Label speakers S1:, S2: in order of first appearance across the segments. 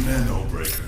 S1: Nano Breaker.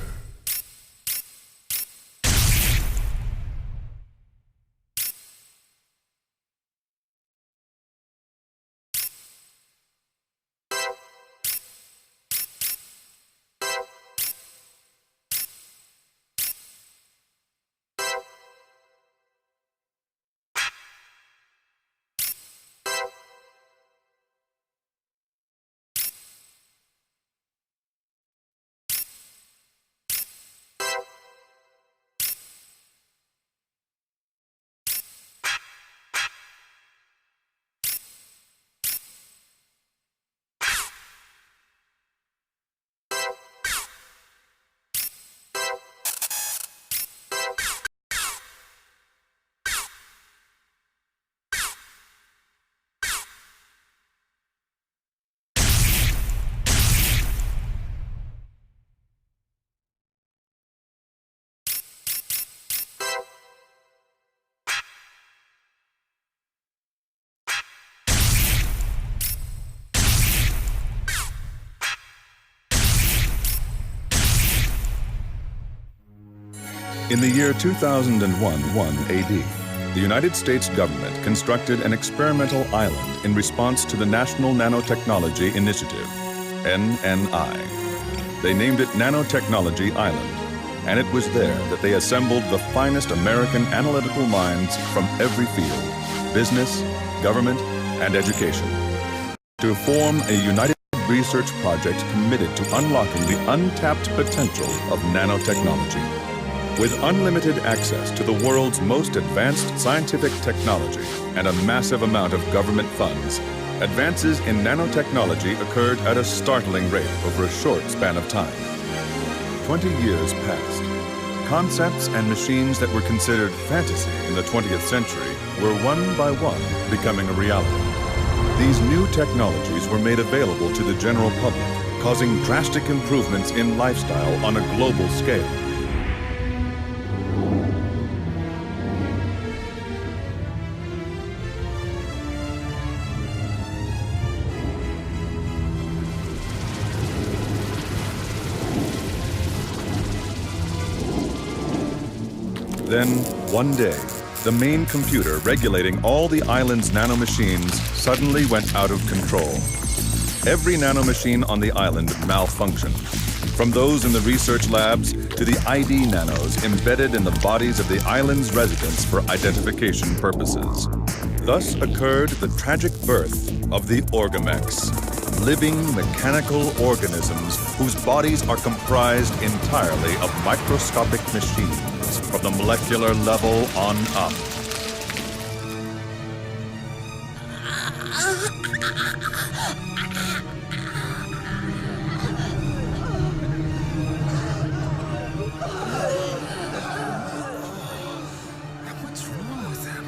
S2: In the year 2001 AD, the United States government constructed an experimental island in response to the National Nanotechnology Initiative, NNI. They named it Nanotechnology Island, and it was there that they assembled the finest American analytical minds from every field, business, government, and education, to form a united research project committed to unlocking the untapped potential of nanotechnology. With unlimited access to the world's most advanced scientific technology and a massive amount of government funds, advances in nanotechnology occurred at a startling rate over a short span of time. 20 years passed. Concepts and machines that were considered fantasy in the 20th century were one by one becoming a reality. These new technologies were made available to the general public, causing drastic improvements in lifestyle on a global scale. Then, one day, the main computer regulating all the island's nanomachines suddenly went out of control. Every nanomachine on the island malfunctioned, from those in the research labs to the ID nanos embedded in the bodies of the island's residents for identification purposes. Thus occurred the tragic birth of the Orgamex, living mechanical organisms whose bodies are comprised entirely of microscopic machines from the molecular level on up.
S3: What's wrong with them?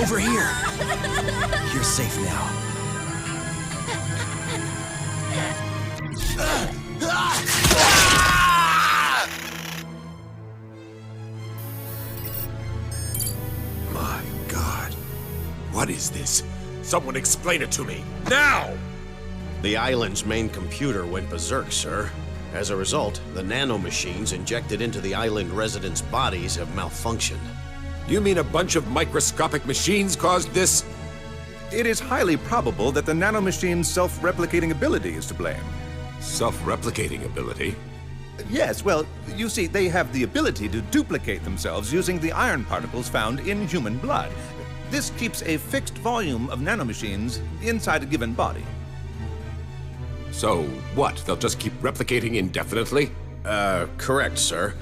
S3: Over here. You're safe now.
S4: My God. What is this? Someone explain it to me, now!
S5: The island's main computer went berserk, sir. As a result, the nanomachines injected into the island residents' bodies have malfunctioned.
S4: You mean a bunch of microscopic machines caused this?
S2: It is highly probable that the nanomachine's self-replicating ability is to blame.
S4: Self-replicating ability?
S2: Yes, well, you see, they have the ability to duplicate themselves using the iron particles found in human blood.
S1: This keeps a fixed volume of nanomachines inside a given body.
S4: So, what? They'll just keep replicating indefinitely?
S5: Correct, sir.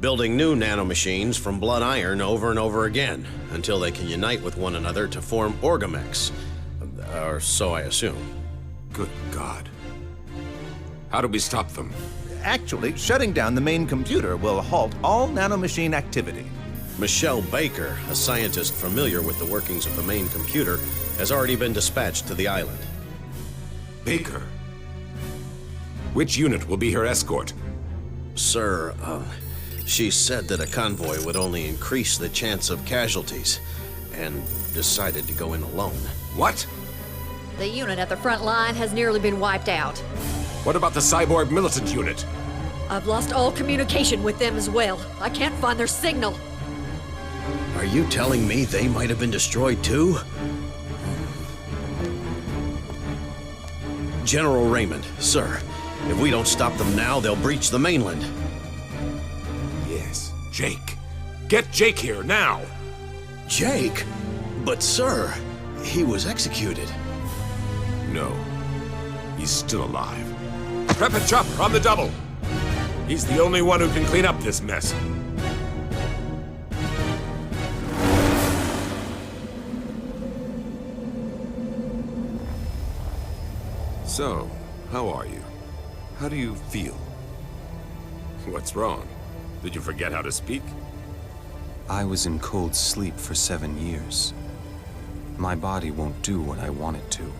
S5: Building new nanomachines from blood iron over and over again, until they can unite with one another to form orgamex. Or so I assume.
S4: Good God. How do we stop them?
S1: Actually, shutting down the main computer will halt all nanomachine activity.
S5: Michelle Baker, a scientist familiar with the workings of the main computer, has already been dispatched to the island.
S4: Baker? Which unit will be her escort?
S5: Sir, she said that a convoy would only increase the chance of casualties, and decided to go in alone.
S4: What?
S6: The unit at the front line has nearly been wiped out.
S4: What about the cyborg militant unit?
S6: I've lost all communication with them as well. I can't find their signal.
S5: Are you telling me they might have been destroyed too? General Raymond, sir, if we don't stop them now, they'll breach the mainland.
S4: Yes, Jake. Get Jake here, now!
S5: Jake? But sir, he was executed.
S4: No. He's still alive. Prep a chopper on the double! He's the only one who can clean up this mess. So, how are you? How do you feel? What's wrong? Did you forget how to speak?
S7: I was in cold sleep for 7 years. My body won't do what I want it to.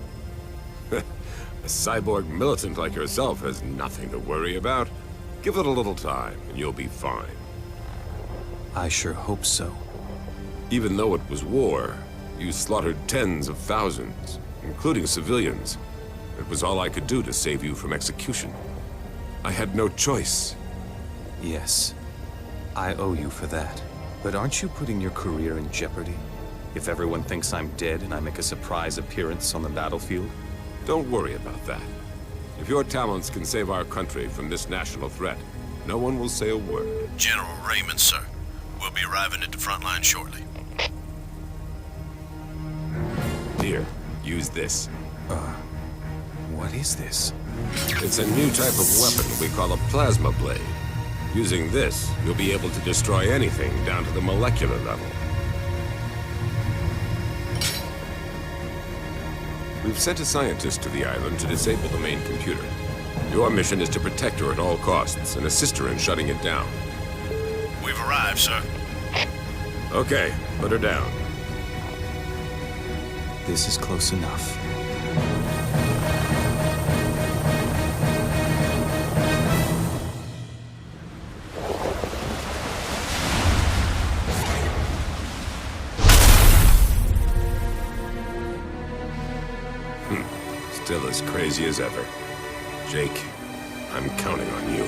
S4: A cyborg militant like yourself has nothing to worry about. Give it a little time, and you'll be fine.
S7: I sure hope so.
S4: Even though it was war, you slaughtered tens of thousands, including civilians. It was all I could do to save you from execution. I had no choice.
S7: Yes, I owe you for that. But aren't you putting your career in jeopardy? If everyone thinks I'm dead and I make a surprise appearance on the battlefield?
S4: Don't worry about that. If your talents can save our country from this national threat, no one will say a word.
S5: General Raymond, sir. We'll be arriving at the front line shortly.
S4: Here, use this.
S7: What is this?
S4: It's a new type of weapon we call a plasma blade. Using this, you'll be able to destroy anything down to the molecular level. We've sent a scientist to the island to disable the main computer. Your mission is to protect her at all costs and assist her in shutting it down.
S5: We've arrived, sir.
S4: Okay, put her down.
S7: This is close enough.
S4: Still as crazy as ever. Jake, I'm counting on you.